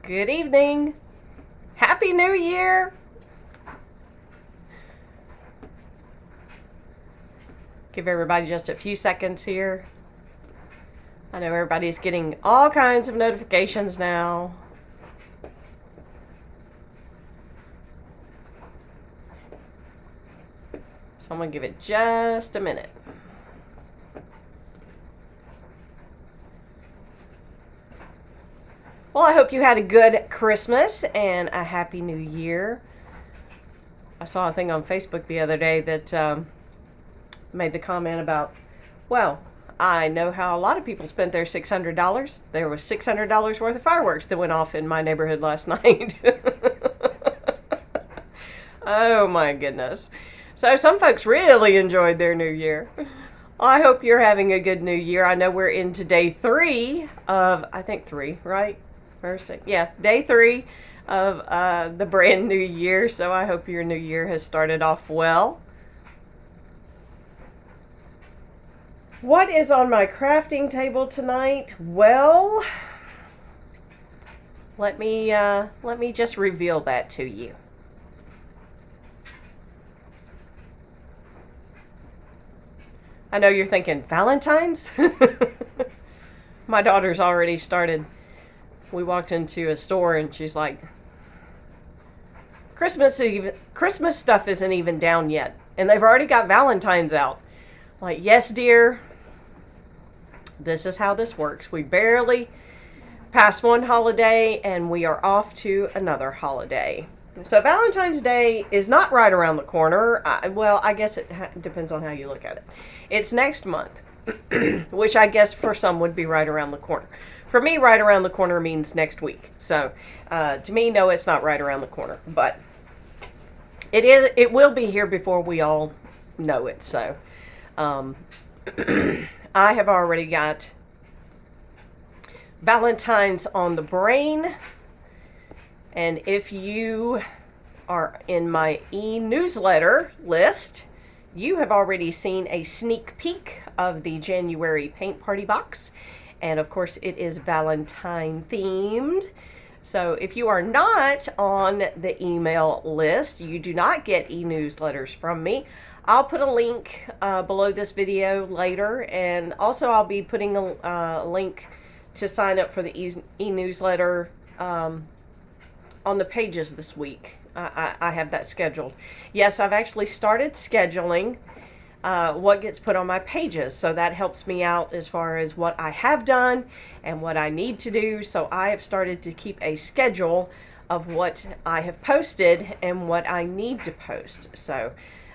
Good evening. Happy New Year. Give everybody just a few seconds here. I know everybody's getting all kinds of notifications now. So I'm going to give it just a minute. Well, I hope you had a good Christmas and a Happy New Year. I saw a thing on Facebook the other day that made the comment about, well, I know how a lot of people spent their $600. There was $600 worth of fireworks that went off in my neighborhood last night. Oh my goodness. So some folks really enjoyed their new year. I hope you're having a good new year. I know we're into day 3 of, I think 3, right? Day 3 of the brand new year. So I hope your new year has started off well. What is on my crafting table tonight? Well, let me just reveal that to you. I know you're thinking, Valentine's? My daughter's already started. We walked into a store and she's like, Christmas stuff isn't even down yet. And they've already got Valentine's out. I'm like, yes, dear. This is how this works. We barely pass one holiday and we are off to another holiday. So Valentine's Day is not right around the corner. I guess it depends on how you look at it. It's next month, which I guess for some would be right around the corner. For me, right around the corner means next week. So to me, no, it's not right around the corner. But it is. It will be here before we all know it. So I have already got Valentine's on the brain. And if you are in my e-newsletter list, you have already seen a sneak peek of the January paint party box. And of course, it is Valentine themed. So if you are not on the email list, you do not get e-newsletters from me. I'll put a link below this video later. And also I'll be putting a link to sign up for the e-newsletter on the pages this week. I have that scheduled. Yes, I've actually started scheduling what gets put on my pages. So that helps me out as far as what I have done and what I need to do. So I have started to keep a schedule of what I have posted and what I need to post. So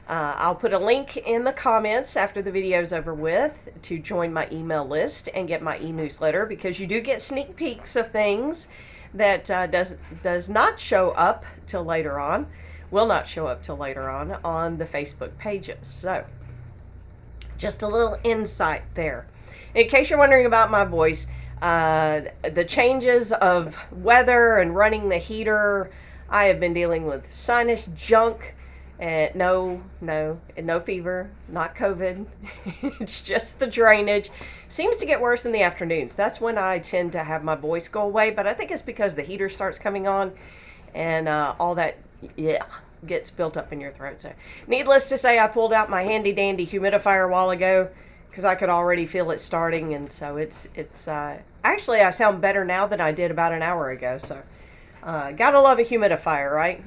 I'll put a link in the comments after the video's over with to join my email list and get my e-newsletter, because you do get sneak peeks of things that does not show up till later on, will not show up till later on the Facebook pages. So just a little insight there. In case you're wondering about my voice, the changes of weather and running the heater, I have been dealing with sinus junk. And no fever, not COVID. It's just the drainage. Seems to get worse in the afternoons. That's when I tend to have my voice go away. But I think it's because the heater starts coming on and all that gets built up in your throat. So needless to say, I pulled out my handy dandy humidifier a while ago because I could already feel it starting. And so it's actually, I sound better now than I did about an hour ago. So gotta love a humidifier, right?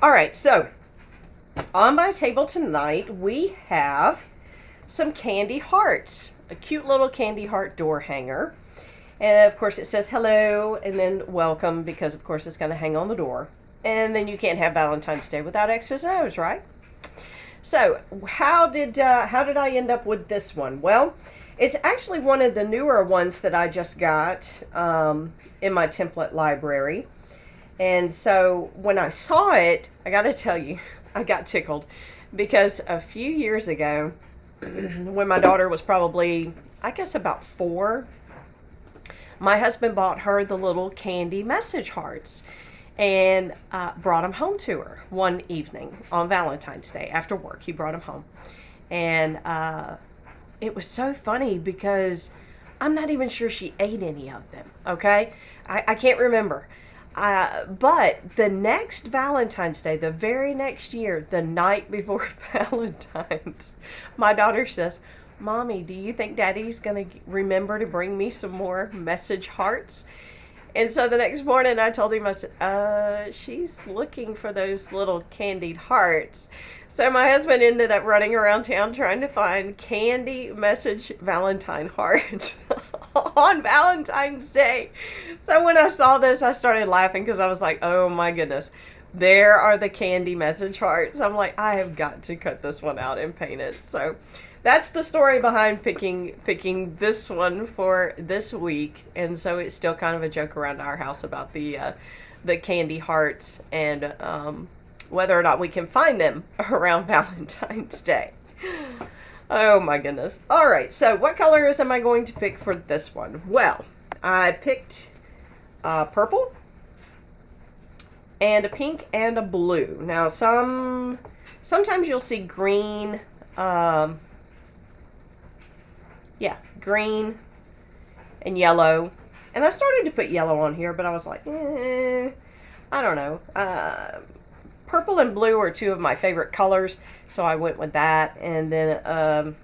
All right, so on my table tonight, we have some candy hearts, a cute little candy heart door hanger. And of course it says hello and then welcome, because of course it's going to hang on the door. And then you can't have Valentine's Day without X's and O's, right? So how did I end up with this one? Well, it's actually one of the newer ones that I just got in my template library. And so when I saw it, I got to tell you, I got tickled, because a few years ago, when my daughter was probably, I guess, about 4, my husband bought her the little candy message hearts and brought them home to her one evening on Valentine's Day after work. He brought them home. And it was so funny because I'm not even sure she ate any of them, okay? I can't remember. But the next Valentine's Day, the very next year, the night before Valentine's, my daughter says, Mommy, do you think Daddy's going to remember to bring me some more message hearts? And so the next morning I told him, I said, she's looking for those little candied hearts. So my husband ended up running around town trying to find candy message Valentine hearts on Valentine's Day. So when I saw this, I started laughing because I was like, oh my goodness, there are the candy message hearts. I'm like, I have got to cut this one out and paint it. So that's the story behind picking this one for this week. And so it's still kind of a joke around our house about the candy hearts and whether or not we can find them around Valentine's Day. Oh my goodness. All right, so what colors am I going to pick for this one? Well, I picked purple and a pink and a blue. Now sometimes you'll see green, green and yellow. And I started to put yellow on here, but I was like, I don't know. Purple and blue are two of my favorite colors, so I went with that. And then,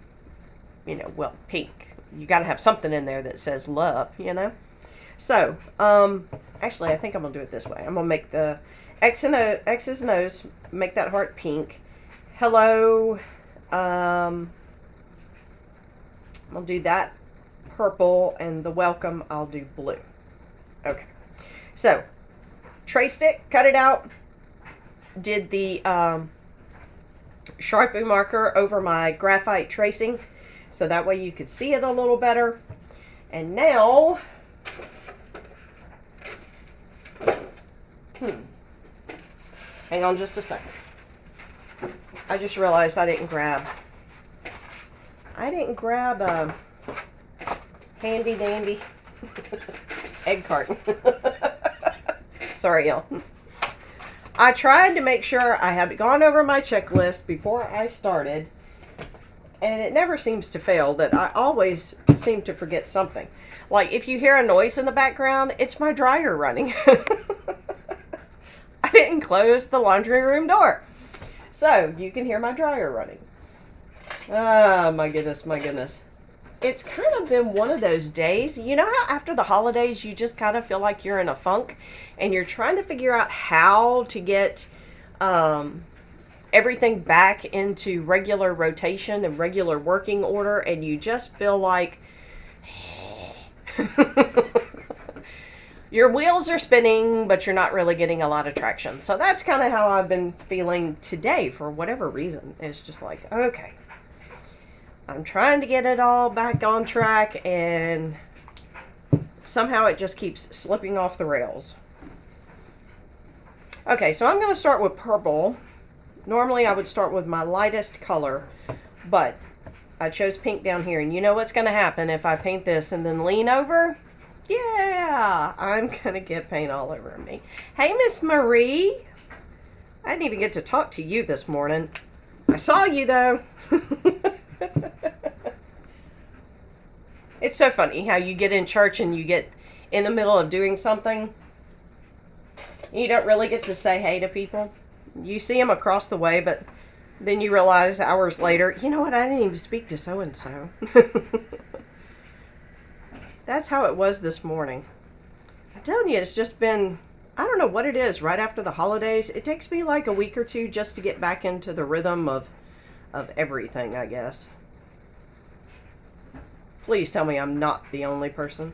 pink. You got to have something in there that says love, So, actually, I think I'm going to do it this way. I'm going to make the X's and O's, make that heart pink. Hello, I'll do that purple, and the welcome I'll do blue. Okay, so traced it, cut it out, did the Sharpie marker over my graphite tracing so that way you could see it a little better. And now hang on just a second. I just realized I didn't grab a handy dandy egg carton. Sorry, y'all. I tried to make sure I had gone over my checklist before I started, and it never seems to fail that I always seem to forget something. Like if you hear a noise in the background, it's my dryer running. I didn't close the laundry room door, so you can hear my dryer running. Oh my goodness, my goodness. It's kind of been one of those days. You know how after the holidays you just kind of feel like you're in a funk and you're trying to figure out how to get everything back into regular rotation and regular working order, and you just feel like your wheels are spinning, but you're not really getting a lot of traction. So that's kind of how I've been feeling today for whatever reason. It's just like, okay, I'm trying to get it all back on track, and somehow it just keeps slipping off the rails. Okay, so I'm going to start with purple. Normally I would start with my lightest color, but I chose pink down here. And you know what's going to happen if I paint this and then lean over? Yeah, I'm going to get paint all over me. Hey, Miss Marie. I didn't even get to talk to you this morning. I saw you, though. It's so funny how you get in church and you get in the middle of doing something. You don't really get to say hey to people. You see them across the way, but then you realize hours later, you know what, I didn't even speak to so-and-so. That's how it was this morning. I'm telling you, it's just been, I don't know what it is, right after the holidays. It takes me like a week or two just to get back into the rhythm of everything, I guess. Please tell me I'm not the only person.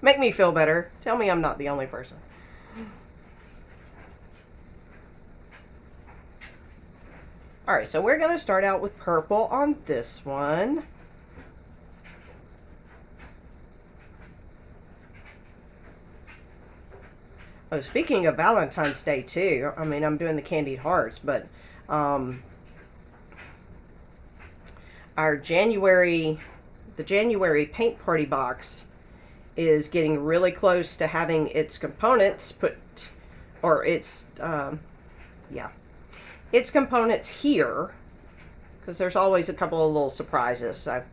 Make me feel better. Tell me I'm not the only person. Alright, so we're going to start out with purple on this one. Oh, speaking of Valentine's Day too, I mean, I'm doing the candied hearts, but our January paint party box is getting really close to having its components put, or its components here, because there's always a couple of little surprises. So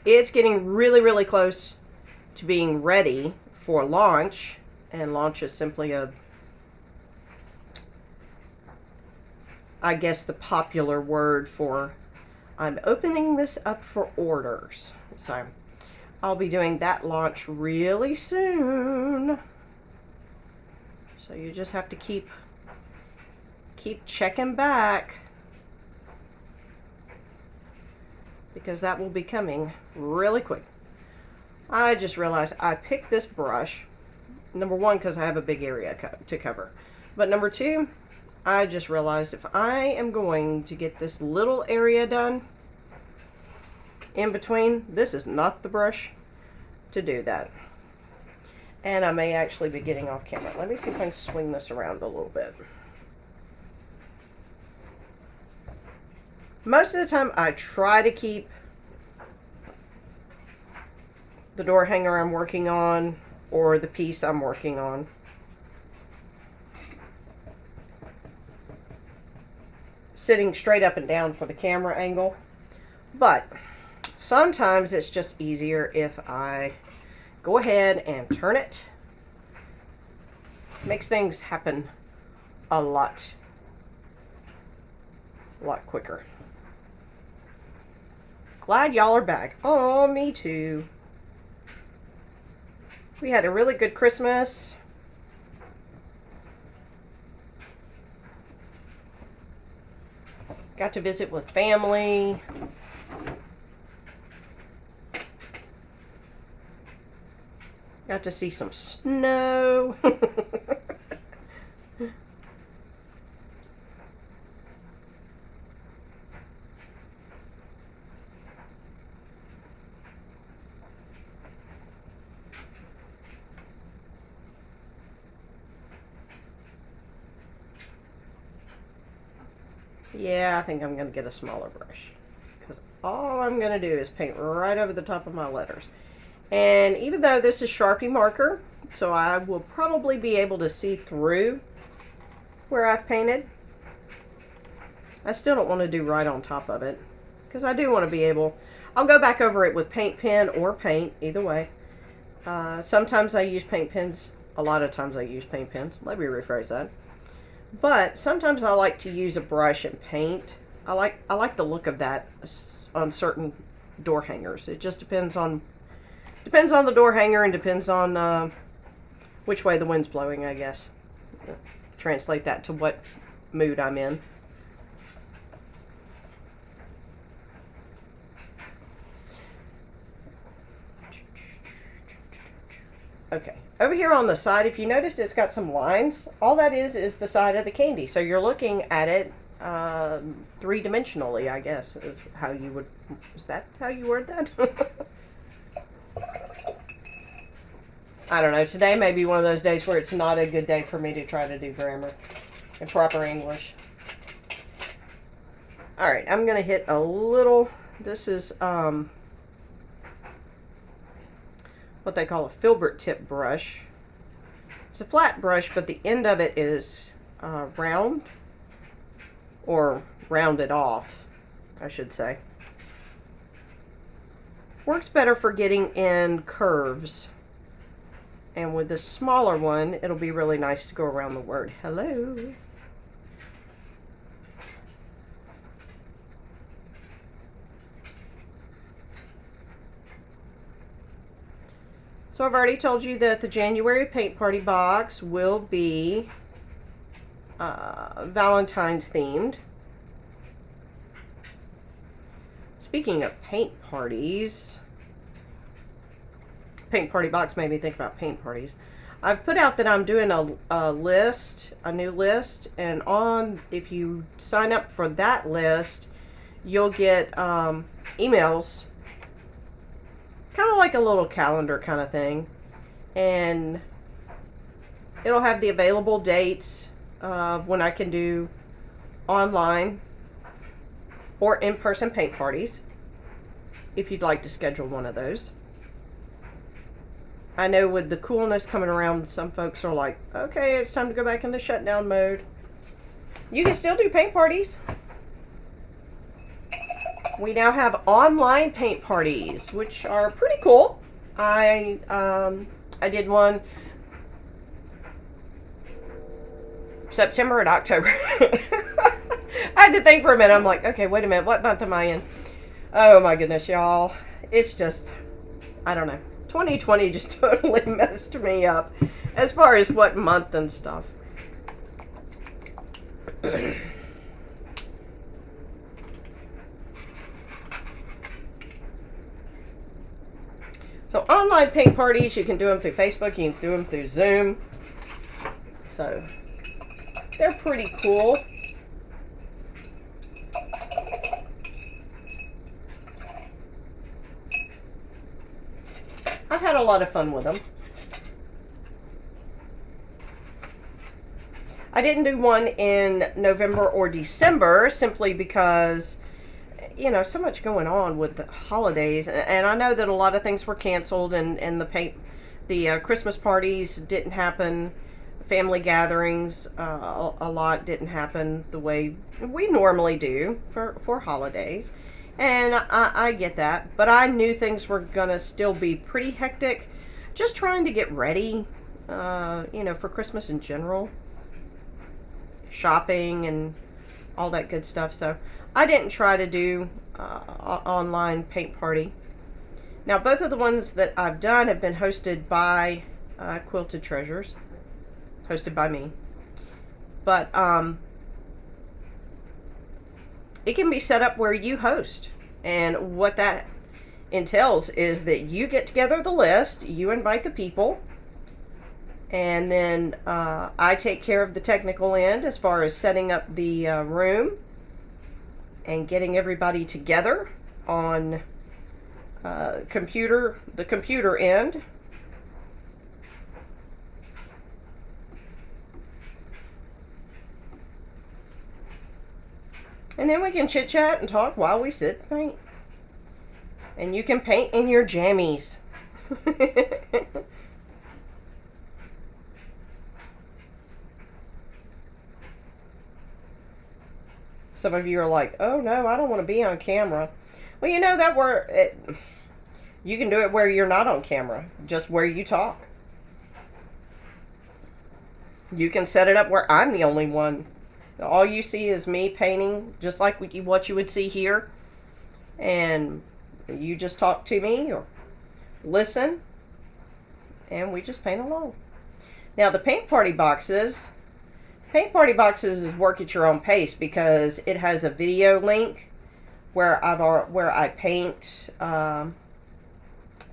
it's getting really, really close to being ready for launch, and launch is simply I guess the popular word for I'm opening this up for orders. So I'll be doing that launch really soon. So you just have to keep checking back, because that will be coming really quick. I just realized I picked this brush, number one, because I have a big area to cover. But number two, I just realized if I am going to get this little area done in between, this is not the brush to do that. And I may actually be getting off camera. Let me see if I can swing this around a little bit. Most of the time I try to keep the door hanger I'm working on or the piece I'm working on sitting straight up and down for the camera angle. But sometimes it's just easier if I go ahead and turn it. Makes things happen a lot quicker. Glad y'all are back. Oh, me too. We had a really good Christmas. Got to visit with family. Got to see some snow. Yeah, I think I'm going to get a smaller brush, because all I'm going to do is paint right over the top of my letters. And even though this is Sharpie marker, so I will probably be able to see through where I've painted, I still don't want to do right on top of it, because I do want to be able, I'll go back over it with paint pen or paint, either way. Sometimes I use paint pens, a lot of times I use paint pens. Let me rephrase that. But sometimes I like to use a brush and paint. I like the look of that on certain door hangers. It just depends on the door hanger, and depends on which way the wind's blowing, I guess. Translate that to what mood I'm in. Okay, over here on the side, if you noticed, it's got some lines. All that is the side of the candy. So you're looking at it three-dimensionally, I guess, is how you would, is that how you word that? I don't know, today may be one of those days where it's not a good day for me to try to do grammar and proper English. Alright, I'm going to hit a little, this is what they call a filbert tip brush. It's a flat brush, but the end of it is round, or rounded off, I should say. Works better for getting in curves. And with this smaller one, it'll be really nice to go around the word hello. So I've already told you that the January Paint Party box will be Valentine's themed. Speaking of paint parties, paint party box made me think about paint parties. I've put out that I'm doing a list, a new list, and if you sign up for that list, you'll get emails, kind of like a little calendar kind of thing, and it'll have the available dates of when I can do online or in-person paint parties, if you'd like to schedule one of those. I know with the coolness coming around, some folks are like, okay, it's time to go back into shutdown mode. You can still do paint parties. We now have online paint parties, which are pretty cool. I I did one September and October. I had to think for a minute. I'm like, okay, wait a minute. What month am I in? Oh my goodness, y'all. It's just, I don't know. 2020 just totally messed me up as far as what month and stuff. So online paint parties, you can do them through Facebook, you can do them through Zoom. So they're pretty cool. I've had a lot of fun with them. I didn't do one in November or December simply because, you know, so much going on with the holidays. And I know that a lot of things were canceled and the Christmas parties didn't happen. Family gatherings, a lot didn't happen the way we normally do for holidays. And I get that, but I knew things were gonna still be pretty hectic, just trying to get ready, you know, for Christmas in general, shopping and all that good stuff. So I didn't try to do online paint party. Now, both of the ones that I've done have been hosted by Quilted Treasures, hosted by me, but it can be set up where you host. And what that entails is that you get together the list, you invite the people, and then I take care of the technical end as far as setting up the room and getting everybody together on the computer end. And then we can chit chat and talk while we sit and paint. And you can paint in your jammies. Some of you are like, oh no, I don't want to be on camera. Well, you know that you can do it where you're not on camera, just where you talk. You can set it up where I'm the only one. All you see is me painting, just like what you would see here. And you just talk to me or listen, and we just paint along. Now, the paint party boxes is work at your own pace because it has a video link where I paint the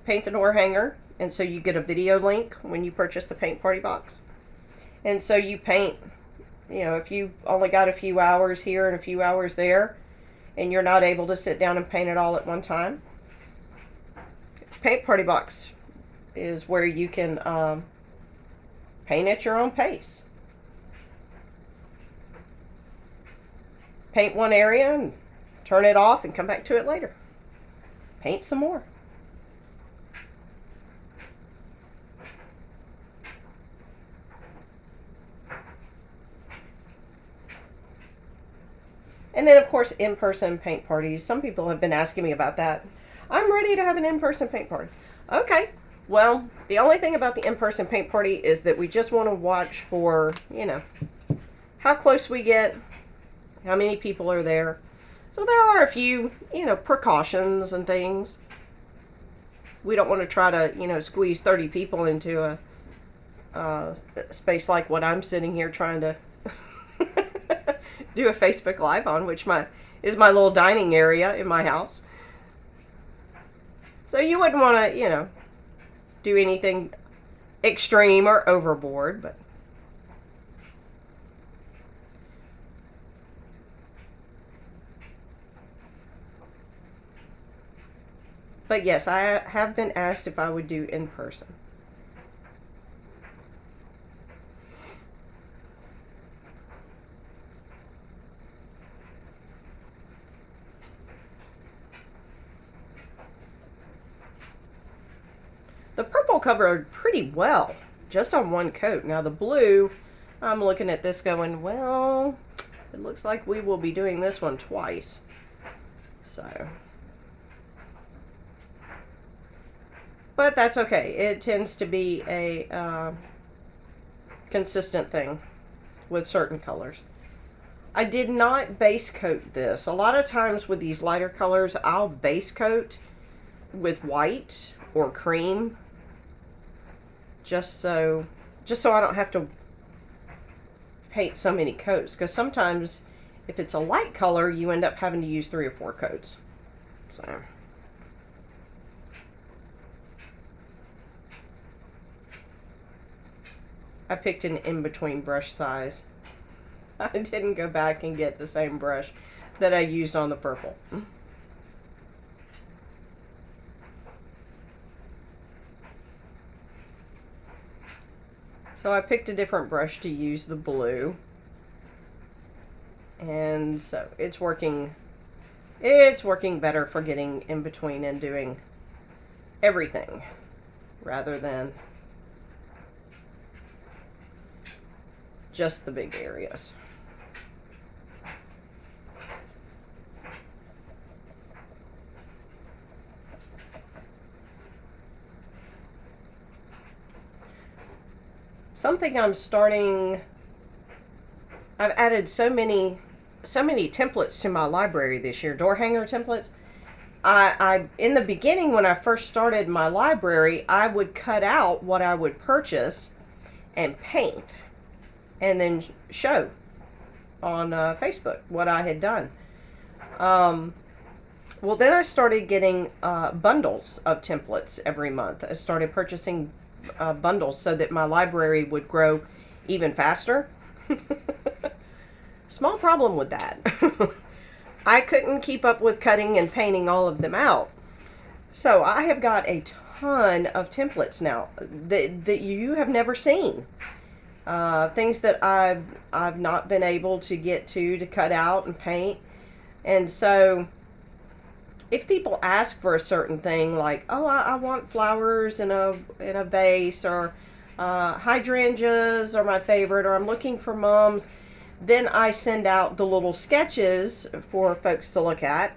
door hanger, and so you get a video link when you purchase the paint party box. And so you paint, you know, if you only got a few hours here and a few hours there, and you're not able to sit down and paint it all at one time, paint party box is where you can paint at your own pace. Paint one area and turn it off and come back to it later. Paint some more. And then, of course, in-person paint parties. Some people have been asking me about that. I'm ready to have an in-person paint party. Okay. Well, the only thing about the in-person paint party is that we just want to watch for, you know, how close we get, how many people are there. So there are a few, you know, precautions and things. We don't want to try to, you know, squeeze 30 people into a space like what I'm sitting here trying to do a Facebook Live on, which is my little dining area in my house. So you wouldn't want to, you know, do anything extreme or overboard, but yes, I have been asked if I would do in person. The purple covered pretty well, just on one coat. Now the blue, I'm looking at this going, well, it looks like we will be doing this one twice. So, But that's okay. It tends to be a consistent thing with certain colors. I did not base coat this. A lot of times with these lighter colors, I'll base coat with white or cream just so I don't have to paint so many coats, because sometimes if it's a light color you end up having to use 3 or 4 coats. So I picked an in-between brush size. I didn't go back and get the same brush that I used on the purple. So I picked a different brush to use the blue. And so it's working better for getting in between and doing everything rather than just the big areas. Something I've added so many templates to my library this year, door hanger templates. I in the beginning, when I first started my library, I would cut out what I would purchase and paint and then show on Facebook what I had done. Well, then I started getting bundles of templates every month. I started purchasing bundles so that my library would grow even faster. Small problem with that. I couldn't keep up with cutting and painting all of them out. So I have got a ton of templates now that you have never seen. Things that I've not been able to get to cut out and paint. And so if people ask for a certain thing, like, oh, I want flowers in a vase, or hydrangeas are my favorite, or I'm looking for mums, then I send out the little sketches for folks to look at.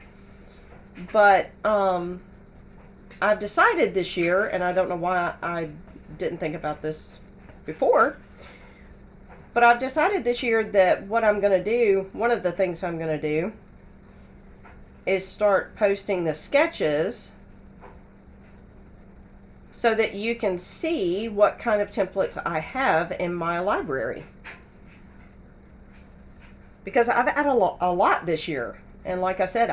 But I've decided this year, and I don't know why I didn't think about this before, but I've decided this year that what I'm going to do, one of the things I'm going to do, is start posting the sketches so that you can see what kind of templates I have in my library. Because I've had a lot this year. And like I said,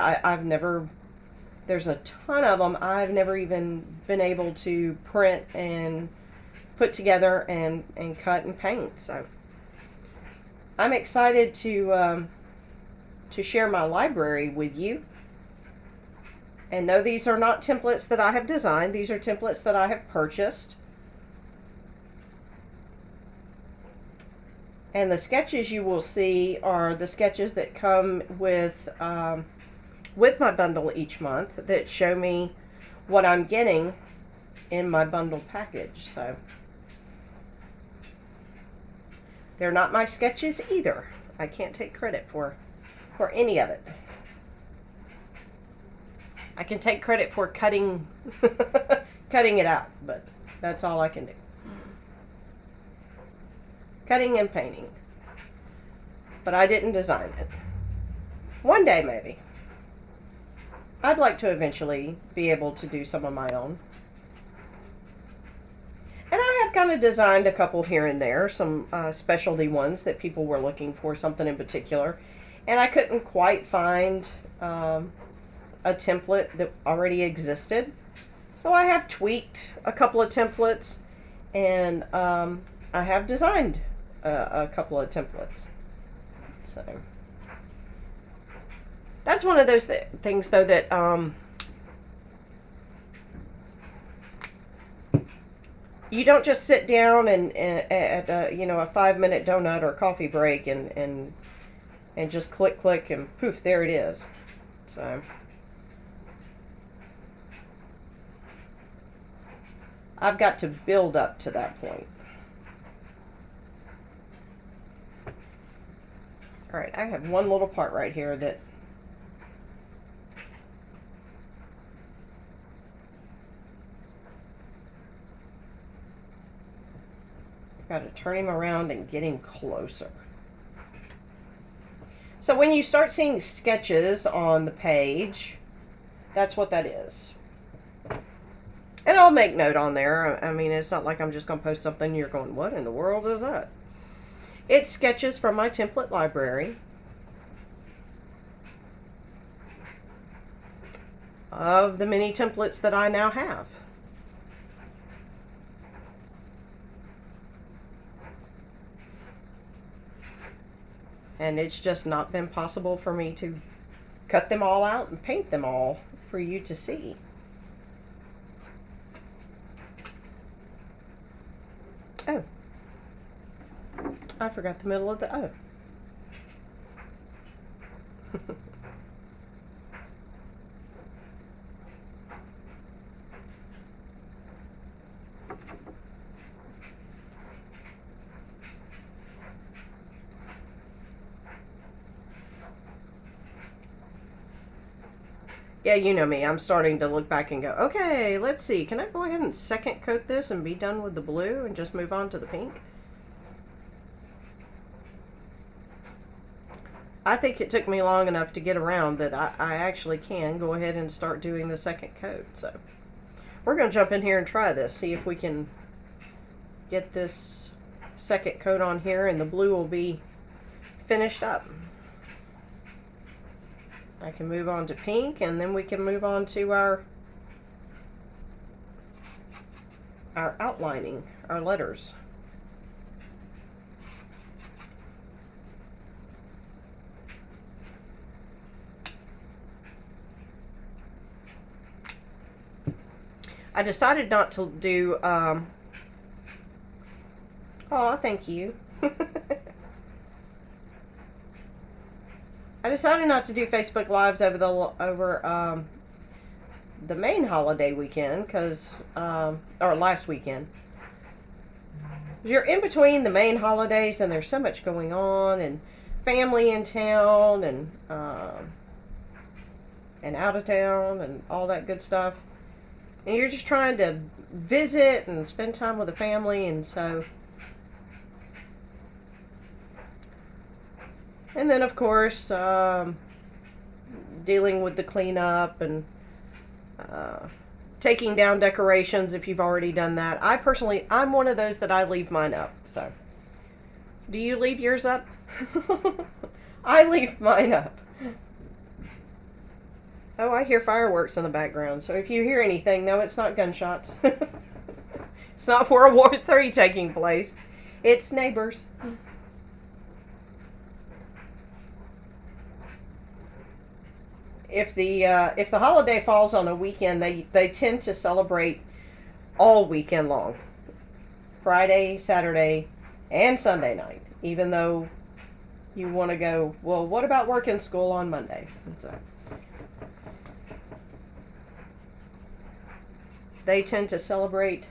there's a ton of them I've never even been able to print and put together and cut and paint. So I'm excited to share my library with you. And no, these are not templates that I have designed. These are templates that I have purchased. And the sketches you will see are the sketches that come with my bundle each month, that show me what I'm getting in my bundle package. So they're not my sketches either. I can't take credit for any of it. I can take credit for cutting it out, but that's all I can do. Cutting and painting. But I didn't design it. One day, maybe. I'd like to eventually be able to do some of my own. And I have kind of designed a couple here and there, some specialty ones that people were looking for, something in particular. And I couldn't quite find a template that already existed. So I have tweaked a couple of templates, and I have designed a couple of templates. So that's one of those things, though, that you don't just sit down and at a 5-minute donut or coffee break and just click and poof, there it is. So I've got to build up to that point. All right, I have one little part right here that Got to turn him around and get him closer. So when you start seeing sketches on the page, that's what that is. And I'll make note on there. I mean, it's not like I'm just going to post something and you're going, what in the world is that? It's sketches from my template library of the many templates that I now have. And it's just not been possible for me to cut them all out and paint them all for you to see. Oh, I forgot the middle of the O. Yeah, you know me. I'm starting to look back and go, okay, let's see. Can I go ahead and second coat this and be done with the blue and just move on to the pink? I think it took me long enough to get around that I actually can go ahead and start doing the second coat. So we're going to jump in here and try this, see if we can get this second coat on here, and the blue will be finished up. I can move on to pink, and then we can move on to our outlining, our letters. I decided not to do, oh, thank you. I decided not to do Facebook Lives over the main holiday weekend, because, or last weekend. You're in between the main holidays, and there's so much going on, and family in town, and out of town, and all that good stuff. And you're just trying to visit and spend time with the family, and so... And then, of course, dealing with the cleanup and taking down decorations if you've already done that. I'm one of those that I leave mine up. So, do you leave yours up? I leave mine up. Oh, I hear fireworks in the background. So if you hear anything, no, it's not gunshots. It's not World War III taking place. It's neighbors. If the holiday falls on a weekend, they tend to celebrate all weekend long, Friday, Saturday, and Sunday night. Even though you want to go, well, what about work and school on Monday? So they tend to celebrate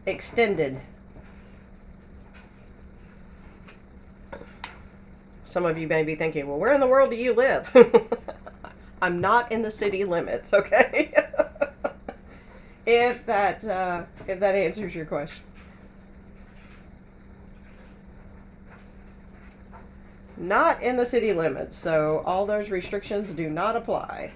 extended. Some of you may be thinking, well, where in the world do you live? I'm not in the city limits, okay? If that answers your question. Not in the city limits, so all those restrictions do not apply.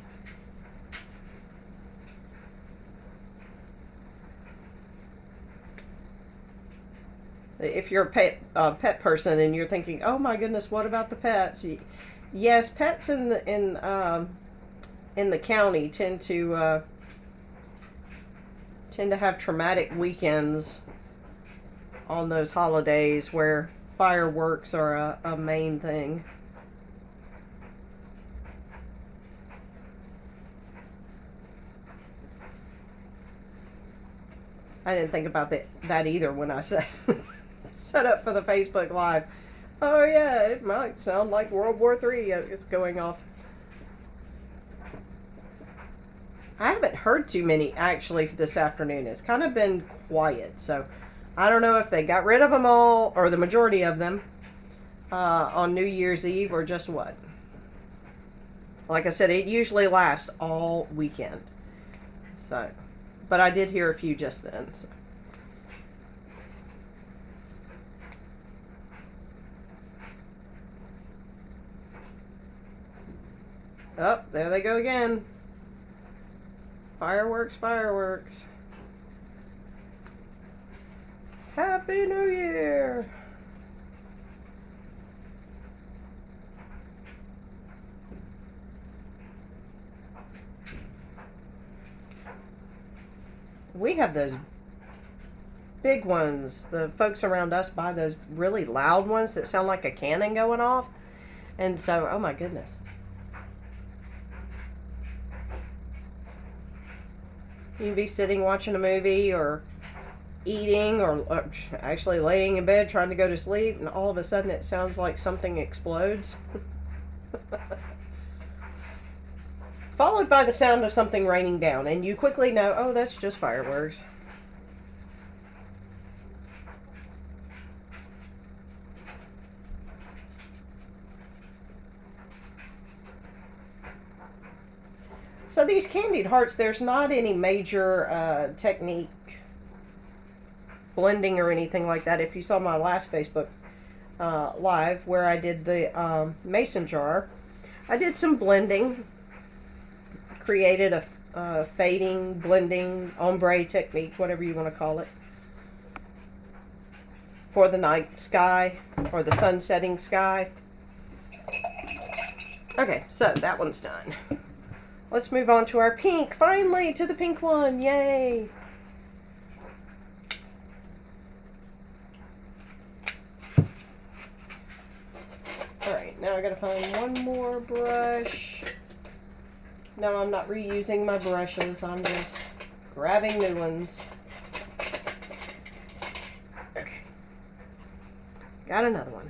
If you're a pet person and you're thinking, oh my goodness, what about the pets? Yes, pets in the county tend to have traumatic weekends on those holidays where fireworks are a main thing. I didn't think about that either when I set up for the Facebook Live. Oh yeah, it might sound like World War III is going off. I haven't heard too many actually this afternoon. It's kind of been quiet, so I don't know if they got rid of them all, or the majority of them, on New Year's Eve, or just what. Like I said, it usually lasts all weekend. So, but I did hear a few just then. So. Oh, there they go again. Fireworks, fireworks. Happy New Year! We have those big ones. The folks around us buy those really loud ones that sound like a cannon going off. And so, oh my goodness. You can be sitting watching a movie or eating or actually laying in bed trying to go to sleep, and all of a sudden it sounds like something explodes. Followed by the sound of something raining down, and you quickly know, oh, that's just fireworks. So these candied hearts, there's not any major technique blending or anything like that. If you saw my last Facebook live where I did the mason jar, I did some blending, created a fading, blending, ombre technique, whatever you want to call it, for the night sky or the sun setting sky. Okay, so that one's done. Let's move on to our pink. Finally, to the pink one. Yay! Alright, now I gotta find one more brush. No, I'm not reusing my brushes. I'm just grabbing new ones. Okay. Got another one.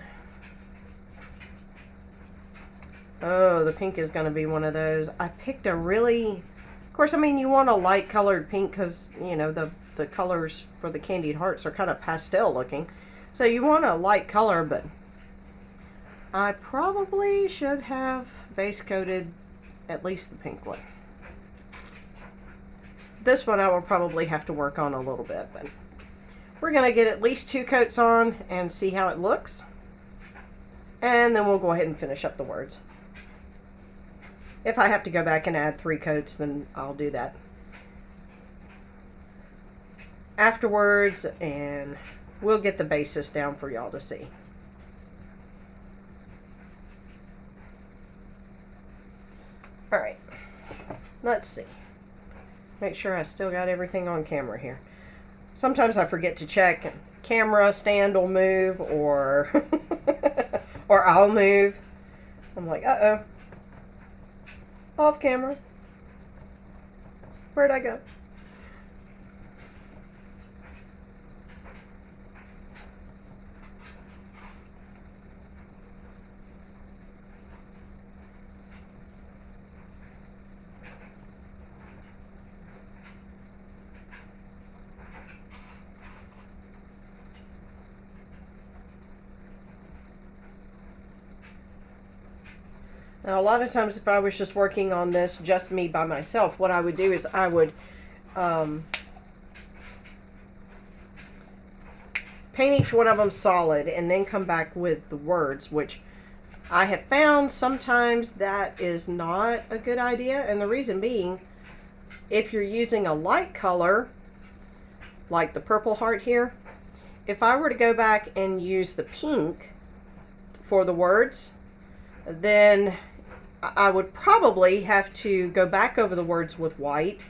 Oh, the pink is going to be one of those. I picked a really... Of course, I mean, you want a light colored pink because, you know, the colors for the candied hearts are kind of pastel looking. So you want a light color, but I probably should have base coated at least the pink one. This one I will probably have to work on a little bit, but we're going to get at least 2 coats on and see how it looks. And then we'll go ahead and finish up the words. If I have to go back and add 3 coats, then I'll do that afterwards, and we'll get the basis down for y'all to see. Alright, let's see. Make sure I still got everything on camera here. Sometimes I forget to check, and camera stand will move, or or I'll move. I'm like, uh-oh. Off camera. Where'd I go? Now, a lot of times if I was just working on this, just me by myself, what I would do is I would paint each one of them solid and then come back with the words, which I have found sometimes that is not a good idea. And the reason being, if you're using a light color, like the purple heart here, if I were to go back and use the pink for the words, then I would probably have to go back over the words with white.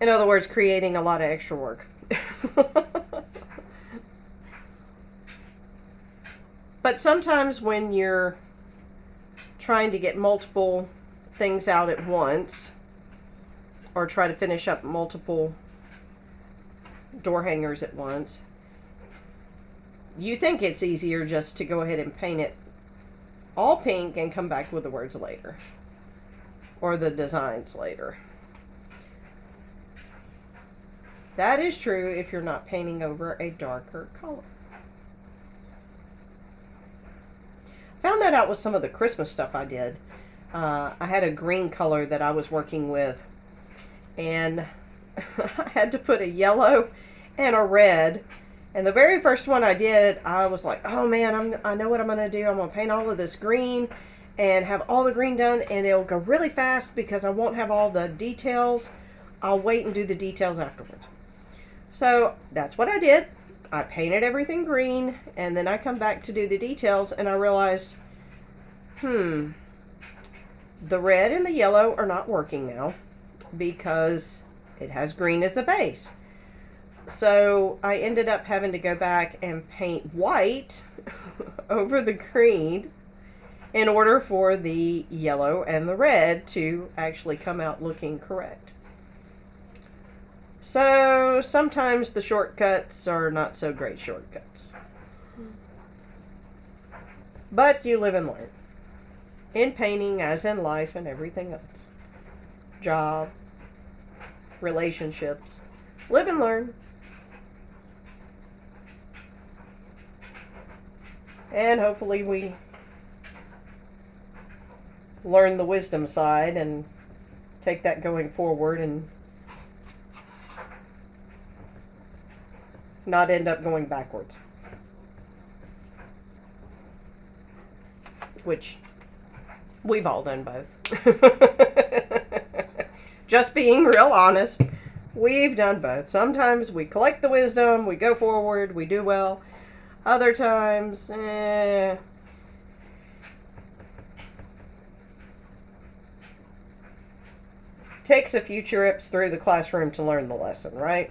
In other words, creating a lot of extra work. But sometimes when you're trying to get multiple things out at once, or try to finish up multiple door hangers at once, you think it's easier just to go ahead and paint it all pink and come back with the words later, or the designs later. That is true if you're not painting over a darker color. Found that out with some of the Christmas stuff I did. I had a green color that I was working with, and I had to put a yellow and a red. And the very first one I did, I was like, oh man, I know what I'm going to do. I'm going to paint all of this green, and have all the green done, and it'll go really fast because I won't have all the details. I'll wait and do the details afterwards. So that's what I did. I painted everything green, and then I come back to do the details, and I realized, the red and the yellow are not working now because it has green as the base. So I ended up having to go back and paint white over the green in order for the yellow and the red to actually come out looking correct. So sometimes the shortcuts are not so great shortcuts. But you live and learn. In painting, as in life and everything else. Job, relationships. Live and learn. And hopefully we learn the wisdom side and take that going forward and not end up going backwards. Which we've all done both. Just being real honest, we've done both. Sometimes we collect the wisdom, we go forward, we do well. Other times, takes a few trips through the classroom to learn the lesson, right?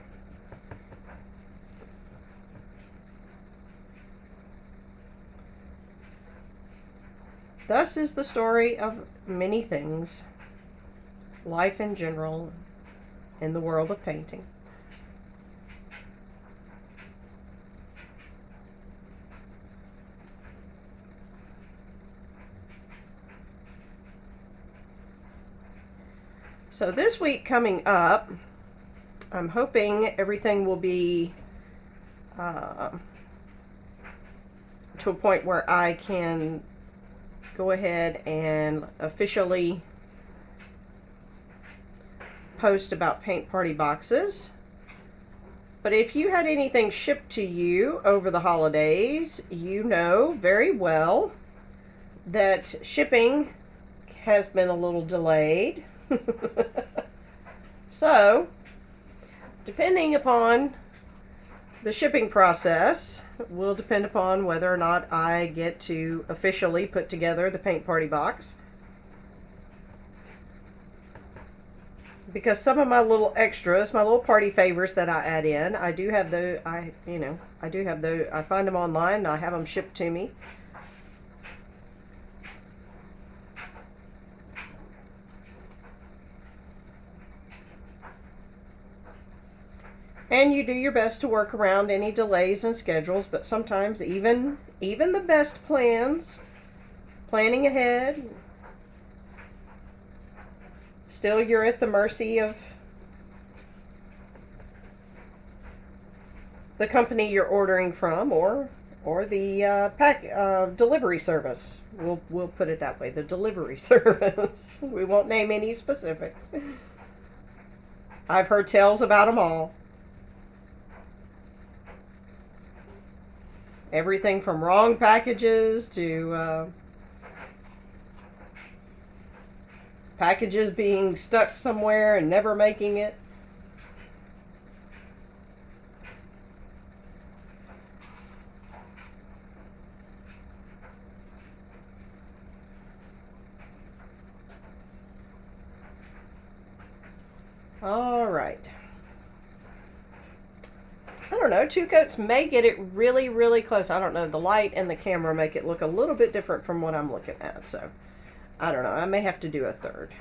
Thus is the story of many things, life in general, in the world of painting. So this week coming up, I'm hoping everything will be to a point where I can go ahead and officially post about paint party boxes. But if you had anything shipped to you over the holidays, you know very well that shipping has been a little delayed. So, depending upon the shipping process, will depend upon whether or not I get to officially put together the paint party box. Because some of my little extras, my little party favors that I add in, I do have those. I find them online and I have them shipped to me. And you do your best to work around any delays in schedules, but sometimes even the best plans, planning ahead, still you're at the mercy of the company you're ordering from, or the delivery service. We'll put it that way, the delivery service. We won't name any specifics. I've heard tales about them all. Everything from wrong packages to packages being stuck somewhere and never making it. All right. I don't know, 2 coats may get it really, really close. I don't know, the light and the camera make it look a little bit different from what I'm looking at. So, I don't know, I may have to do a third.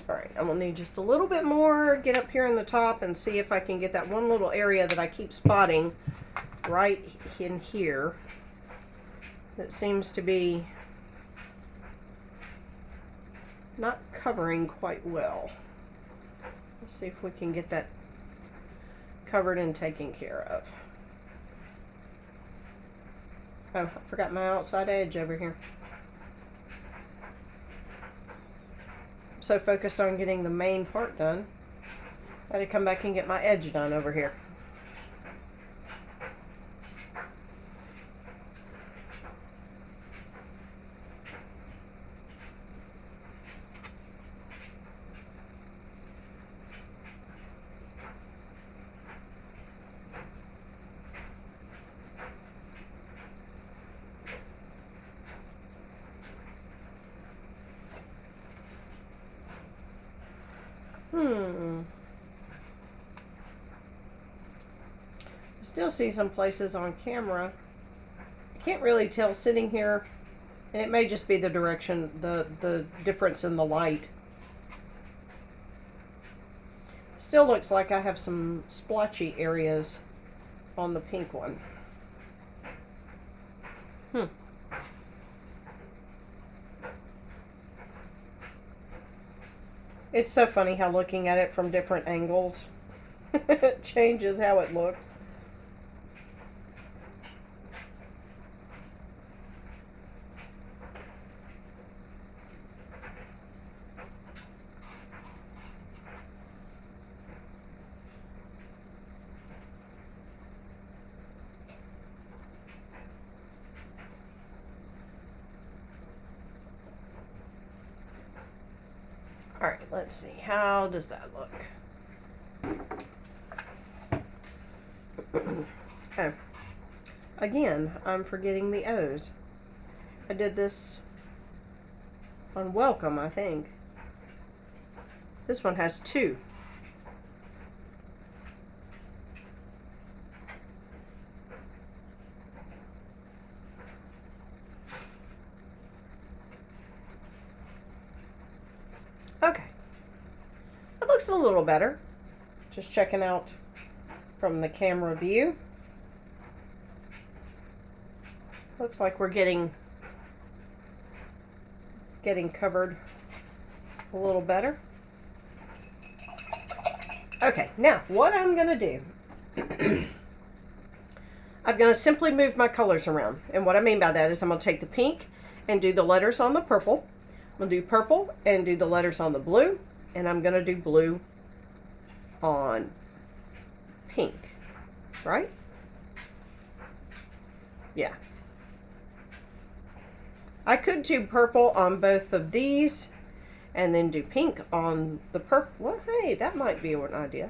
Alright, I'm going to need just a little bit more, get up here in the top and see if I can get that one little area that I keep spotting right in here that seems to be not covering quite well. Let's see if we can get that covered and taken care of. Oh, I forgot my outside edge over here. I'm so focused on getting the main part done, I had to come back and get my edge done over here. Still see some places on camera. I can't really tell sitting here, and it may just be the direction, the difference in the light. Still looks like I have some splotchy areas on the pink one. It's so funny how looking at it from different angles it changes how it looks. All right, let's see. How does that look? Oh, again, I'm forgetting the O's. I did this on welcome, I think. This one has 2. Okay, that looks a little better. Just checking out from the camera view. Looks like we're getting covered a little better. Okay, now what I'm gonna do, I'm gonna simply move my colors around. And what I mean by that is I'm gonna take the pink and do the letters on the purple. I'm gonna do purple and do the letters on the blue, and I'm gonna do blue on pink, right? Yeah. I could do purple on both of these and then do pink on the purple. Well, hey, that might be an idea.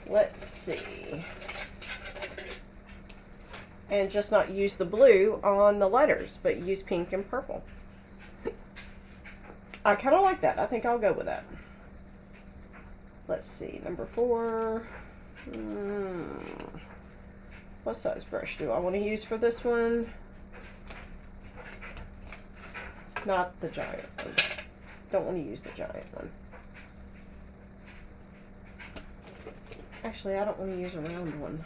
Let's see. And just not use the blue on the letters, but use pink and purple. I kind of like that. I think I'll go with that. Let's see, number 4. What size brush do I want to use for this one? Not the giant one. Don't want to use the giant one. Actually, I don't want to use a round one.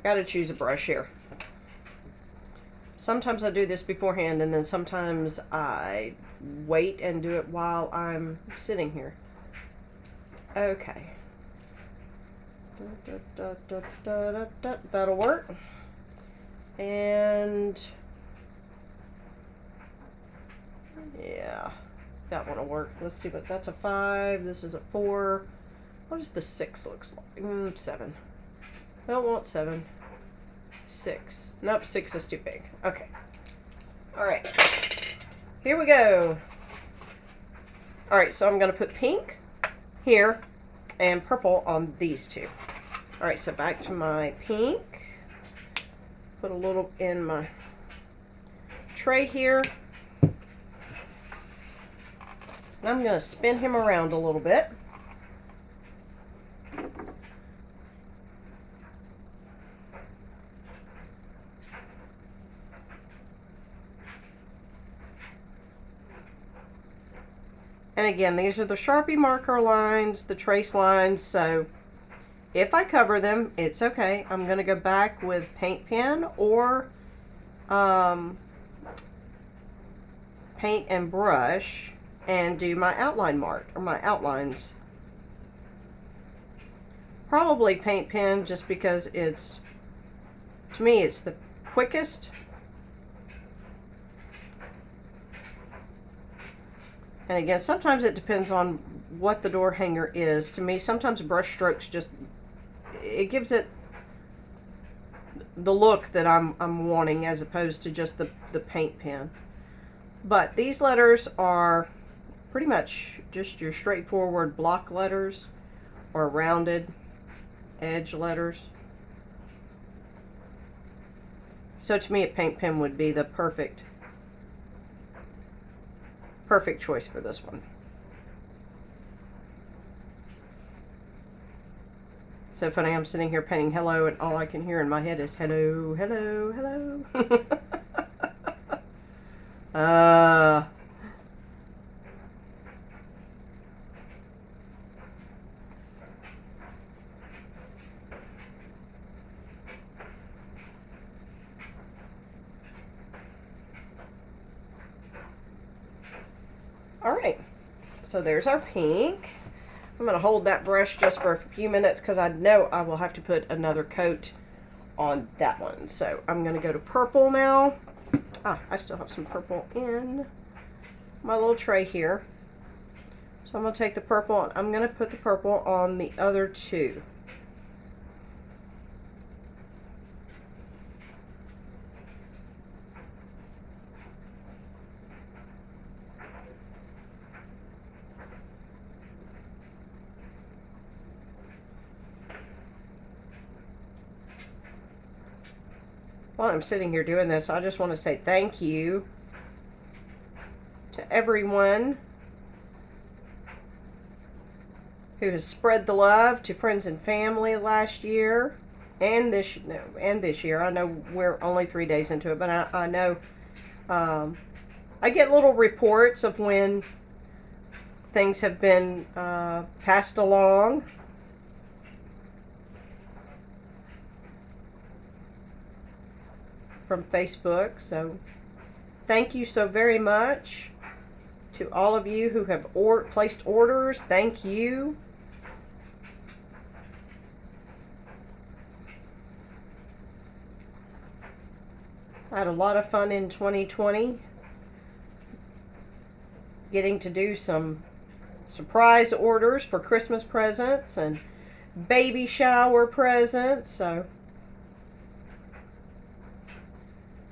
Got to choose a brush here. Sometimes I do this beforehand, and then sometimes I wait and do it while I'm sitting here. Okay. That'll work. And yeah, that one will work. Let's see what that's a 5. This is a 4. What does the 6 looks like? 7. I don't want 7. 6. Nope, 6 is too big. Okay. All right. Here we go. All right, so I'm going to put pink here and purple on these 2. All right, so back to my pink. Put a little in my tray here. And I'm going to spin him around a little bit. And again, these are the Sharpie marker lines, the trace lines, so if I cover them, it's okay. I'm going to go back with paint pen or paint and brush and do my outline mark, or my outlines. Probably paint pen, just because it's, to me, it's the quickest. And again, sometimes it depends on what the door hanger is. To me, sometimes brush strokes just, it gives it the look that I'm wanting, as opposed to just the paint pen. But these letters are pretty much just your straightforward block letters or rounded edge letters. So to me, a paint pen would be the perfect choice for this one. So funny, I'm sitting here painting hello, and all I can hear in my head is hello, hello, hello. All right, so there's our pink. I'm going to hold that brush just for a few minutes because I know I will have to put another coat on that one. So I'm going to go to purple now. I still have some purple in my little tray here. So I'm going to take the purple and I'm going to put the purple on the other two. While I'm sitting here doing this, I just want to say thank you to everyone who has spread the love to friends and family last year and this year. I know we're only 3 days into it, but I know I get little reports of when things have been passed along. From Facebook. So thank you so very much to all of you who have placed orders. Thank you. I had a lot of fun in 2020 getting to do some surprise orders for Christmas presents and baby shower presents. So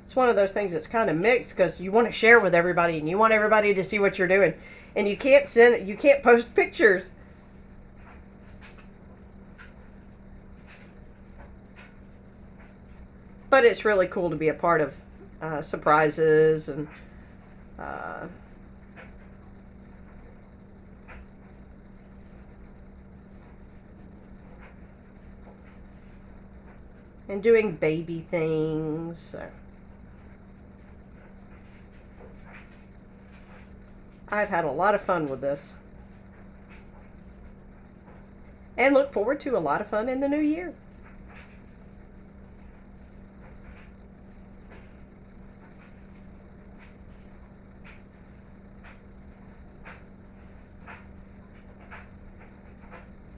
it's one of those things that's kind of mixed, because you want to share with everybody and you want everybody to see what you're doing, and you can't post pictures. But it's really cool to be a part of surprises and doing baby things. So I've had a lot of fun with this, and look forward to a lot of fun in the new year.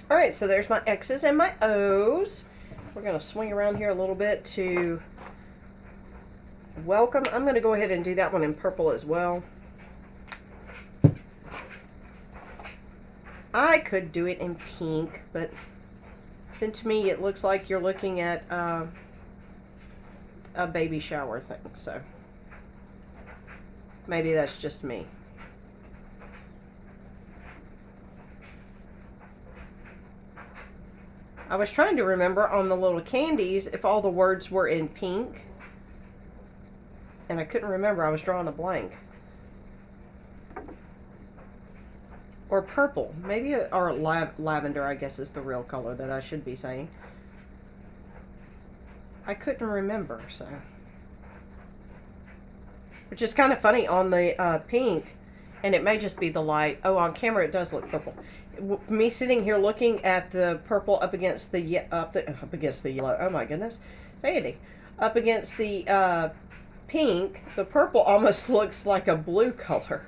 All right, so there's my X's and my O's. We're going to swing around here a little bit to welcome. I'm going to go ahead and do that one in purple as well. I could do it in pink, but then to me it looks like you're looking at a baby shower thing. So maybe that's just me. I was trying to remember on the little candies if all the words were in pink, and I couldn't remember. I was drawing a blank. Or purple, maybe, or lavender, I guess is the real color that I should be saying. I couldn't remember, so. Which is kind of funny, on the pink, And it may just be the light. Oh, on camera it does look purple. Me sitting here looking at the purple up against the up against the yellow. Oh my goodness, Sandy, up against the pink. The purple almost looks like a blue color.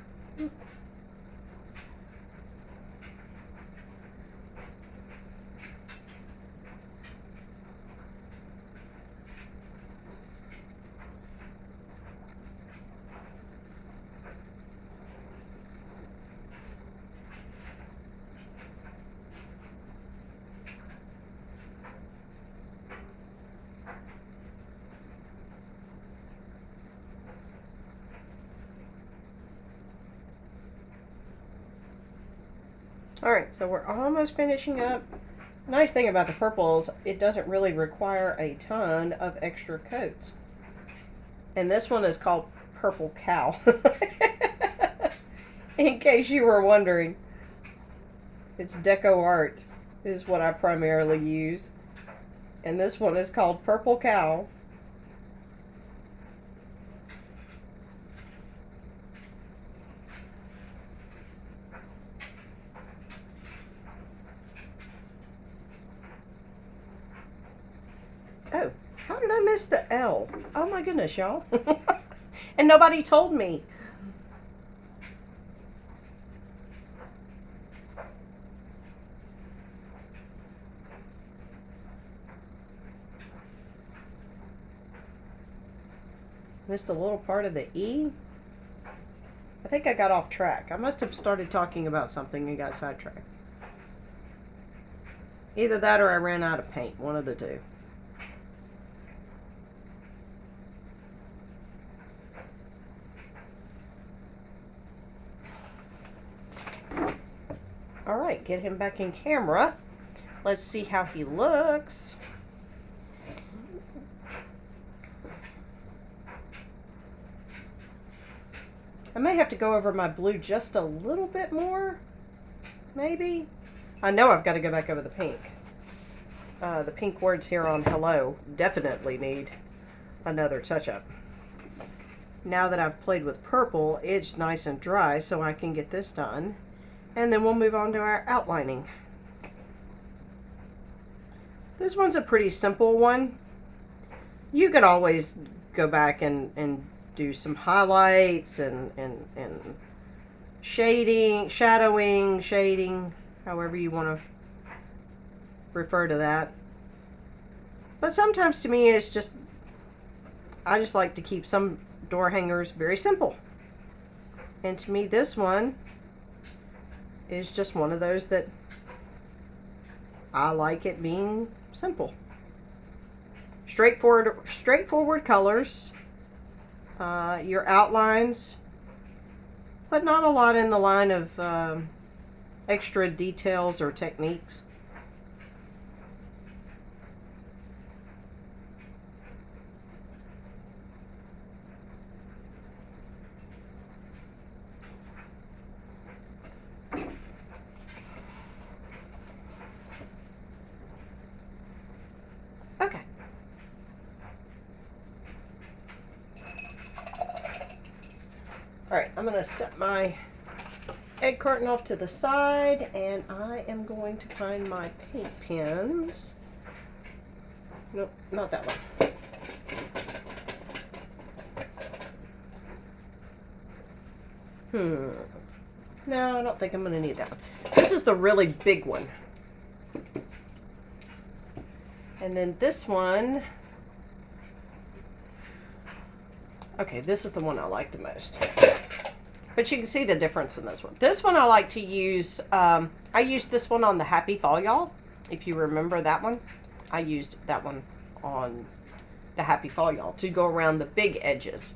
Alright, so we're almost finishing up. Nice thing about the purples, it doesn't really require a ton of extra coats. And this one is called Purple Cow. In case you were wondering. It's Deco Art is what I primarily use. And this one is called Purple Cow. Oh, how did I miss the L? Oh my goodness, y'all. And nobody told me. Missed a little part of the E. I think I got off track. I must have started talking about something and got sidetracked. Either that or I ran out of paint. One of the two. All right, get him back in camera. Let's see how he looks. I may have to go over my blue just a little bit more, maybe. I know I've got to go back over the pink. The pink words here on hello definitely need another touch-up. Now that I've played with purple, it's nice and dry, so I can get this done. And then we'll move on to our outlining. This one's a pretty simple one. You could always go back and do some highlights and shading, shadowing, shading, however you want to refer to that. But sometimes to me it's just, I just like to keep some door hangers very simple. And to me this one is just one of those that I like it being simple. Straightforward colors, your outlines, but not a lot in the line of extra details or techniques. Okay. All right, I'm going to set my egg carton off to the side, and I am going to find my paint pens. Nope, not that one. No, I don't think I'm going to need that one. This is the really big one. And then this one, okay, this is the one I like the most. But you can see the difference in this one. This one I like to use, I used this one on the Happy Fall Y'all. If you remember that one, I used that one on the Happy Fall Y'all to go around the big edges.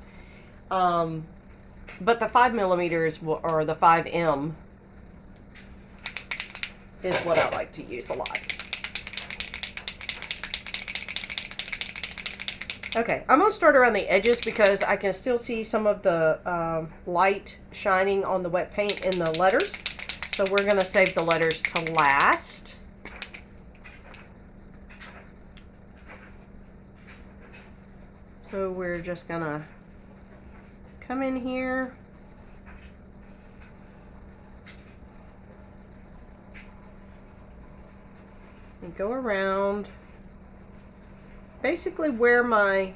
But the 5mm or the 5M is what I like to use a lot. Okay, I'm going to start around the edges because I can still see some of the light shining on the wet paint in the letters. So we're going to save the letters to last. So we're just going to come in here and go around basically where my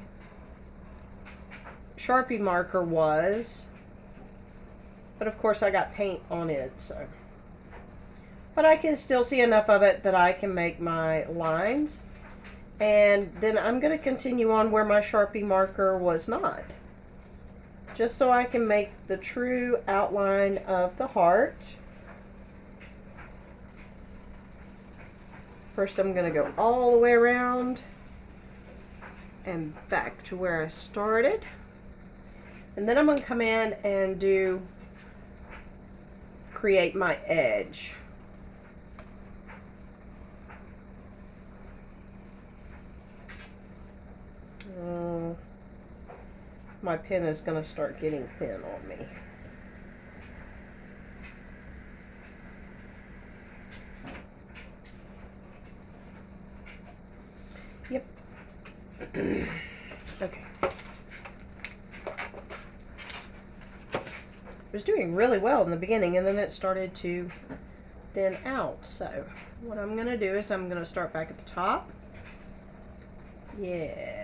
Sharpie marker was, but of course I got paint on it, so. But I can still see enough of it that I can make my lines. And then I'm going to continue on where my Sharpie marker was not, just so I can make the true outline of the heart. First I'm going to go all the way around and back to where I started. And then I'm going to come in and create my edge. My pen is going to start getting thin on me. Yep. Okay. It was doing really well in the beginning, and then it started to thin out. So what I'm going to do is I'm going to start back at the top. Yeah.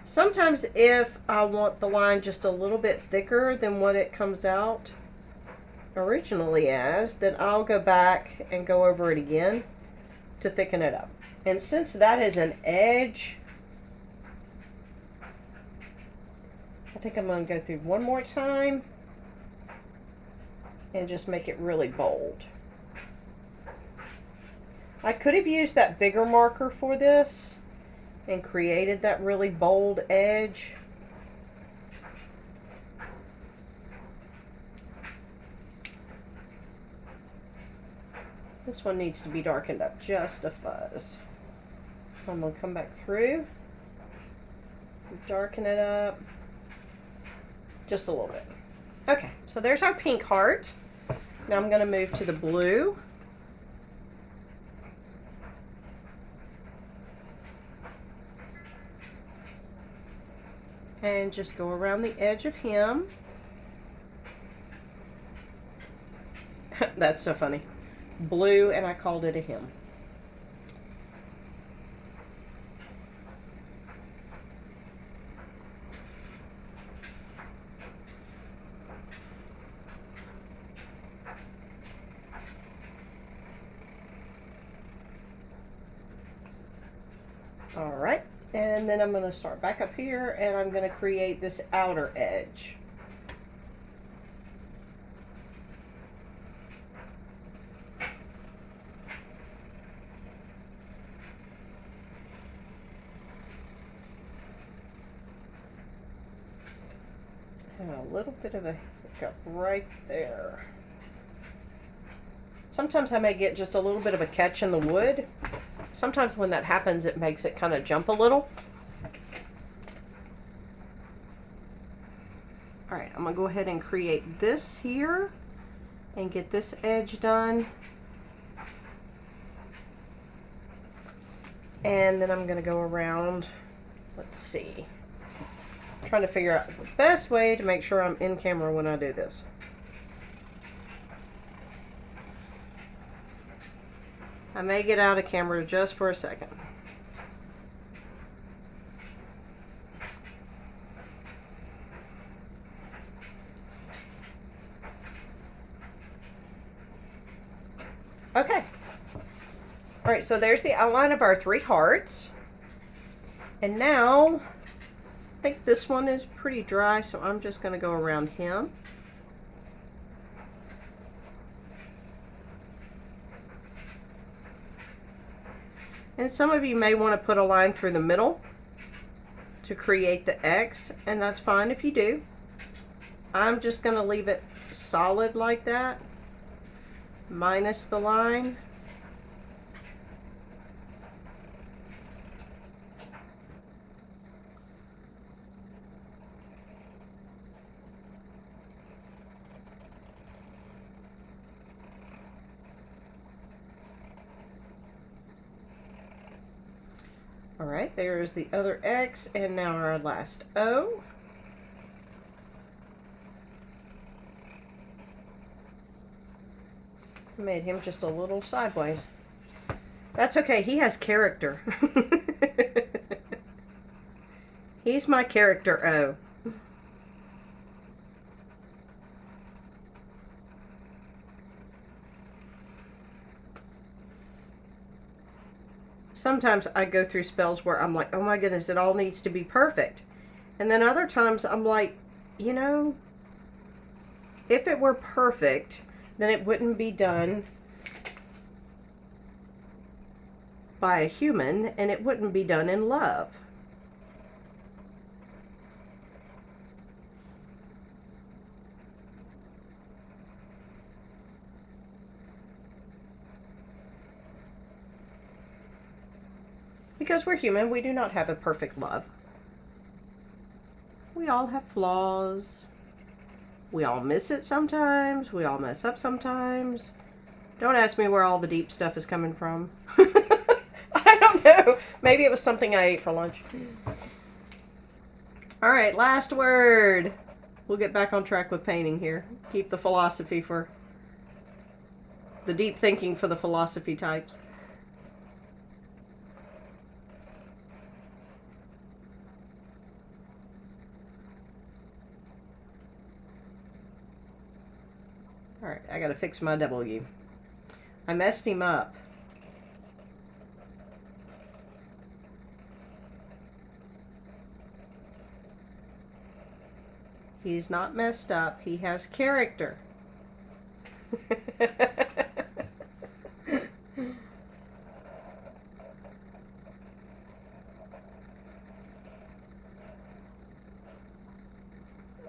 Sometimes if I want the line just a little bit thicker than what it comes out originally as, then I'll go back and go over it again to thicken it up. And since that is an edge, I think I'm going to go through one more time and just make it really bold. I could have used that bigger marker for this and created that really bold edge. This one needs to be darkened up just a fuzz. So I'm going to come back through, darken it up just a little bit. Okay, so there's our pink heart. Now I'm going to move to the blue. And just go around the edge of him. That's so funny. Blue, and I called it a him. All right. And then I'm going to start back up here and I'm going to create this outer edge. And a little bit of a hiccup right there. Sometimes I may get just a little bit of a catch in the wood. Sometimes when that happens, it makes it kind of jump a little. All right, I'm gonna go ahead and create this here and get this edge done. And then I'm gonna go around, let's see. I'm trying to figure out the best way to make sure I'm in camera when I do this. I may get out of camera just for a second. Okay. All right, so there's the outline of our 3 hearts. And now, I think this one is pretty dry, so I'm just going to go around him. And some of you may want to put a line through the middle to create the X, and that's fine if you do. I'm just going to leave it solid like that, minus the line. All right, there's the other X, and now our last O. Made him just a little sideways. That's okay. He has character. He's my character O. Sometimes I go through spells where I'm like, oh my goodness, it all needs to be perfect. And then other times I'm like, you know, if it were perfect, then it wouldn't be done by a human, and it wouldn't be done in love. Because we're human, we do not have a perfect love. We all have flaws. We all miss it sometimes. We all mess up sometimes. Don't ask me where all the deep stuff is coming from. I don't know. Maybe it was something I ate for lunch. All right, last word. We'll get back on track with painting here. Keep the philosophy for the deep thinking for the philosophy types. All right, I gotta fix my W. I messed him up. He's not messed up. He has character.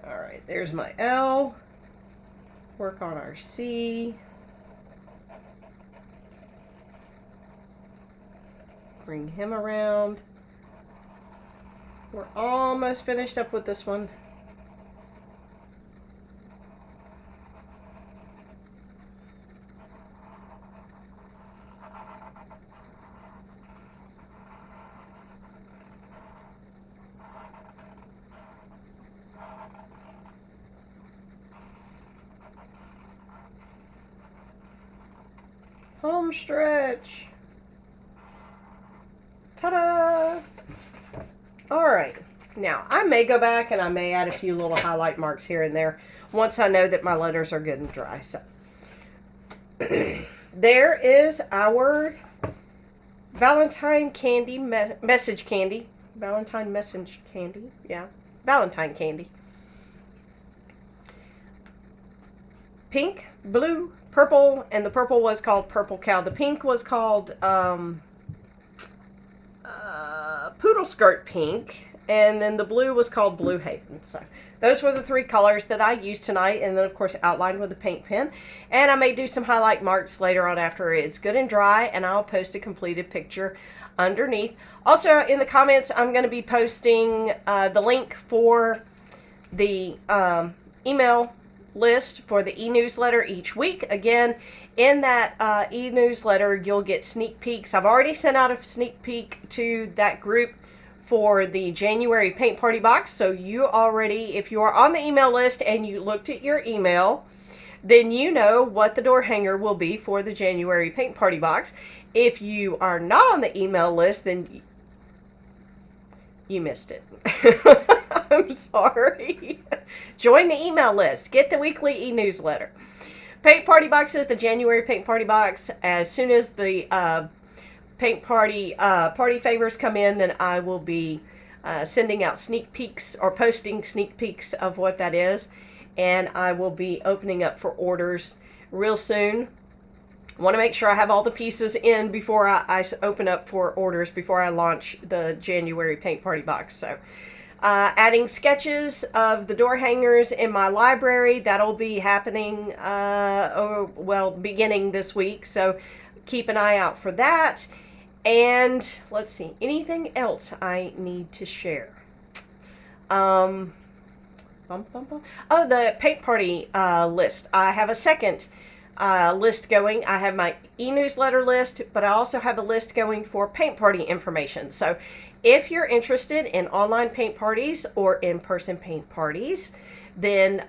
All right, there's my L. Work on our C. Bring him around. We're almost finished up with this one. Home stretch. Ta-da! All right. Now, I may go back and I may add a few little highlight marks here and there once I know that my letters are good and dry. So, there is our Valentine candy, message candy. Valentine message candy. Yeah. Valentine candy. Pink, blue, purple, and the purple was called Purple Cow. The pink was called Poodle Skirt Pink, and then the blue was called Blue Haven. So those were the three colors that I used tonight, and then of course outlined with a paint pen. And I may do some highlight marks later on after it's good and dry, and I'll post a completed picture underneath. Also in the comments, I'm going to be posting the link for the email list for the e-newsletter each week. Again, in that e-newsletter, you'll get sneak peeks. I've already sent out a sneak peek to that group for the January Paint Party box. So you already, if you are on the email list and you looked at your email, then you know what the door hanger will be for the January Paint Party box. If you are not on the email list, then you missed it. I'm sorry. Join the email list. Get the weekly e-newsletter. Paint Party boxes, the January Paint Party box. As soon as the Paint Party party favors come in, then I will be sending out sneak peeks or posting sneak peeks of what that is. And I will be opening up for orders real soon. I want to make sure I have all the pieces in before I open up for orders, before I launch the January Paint Party box. So adding sketches of the door hangers in my library. That'll be happening, beginning this week. So keep an eye out for that. And let's see, anything else I need to share? Oh, the Paint Party list. I have a second list going. I have my e-newsletter list, but I also have a list going for Paint Party information. So if you're interested in online paint parties or in-person paint parties, then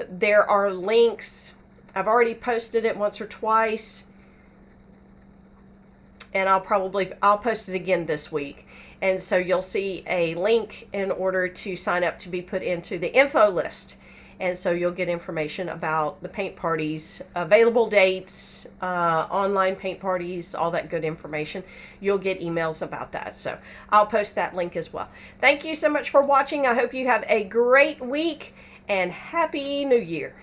there are links I've already posted it once or twice, and I'll post it again this week. And so you'll see a link in order to sign up to be put into the info list. And so you'll get information about the paint parties, available dates, online paint parties, all that good information. You'll get emails about that. So I'll post that link as well. Thank you so much for watching. I hope you have a great week and Happy New Year.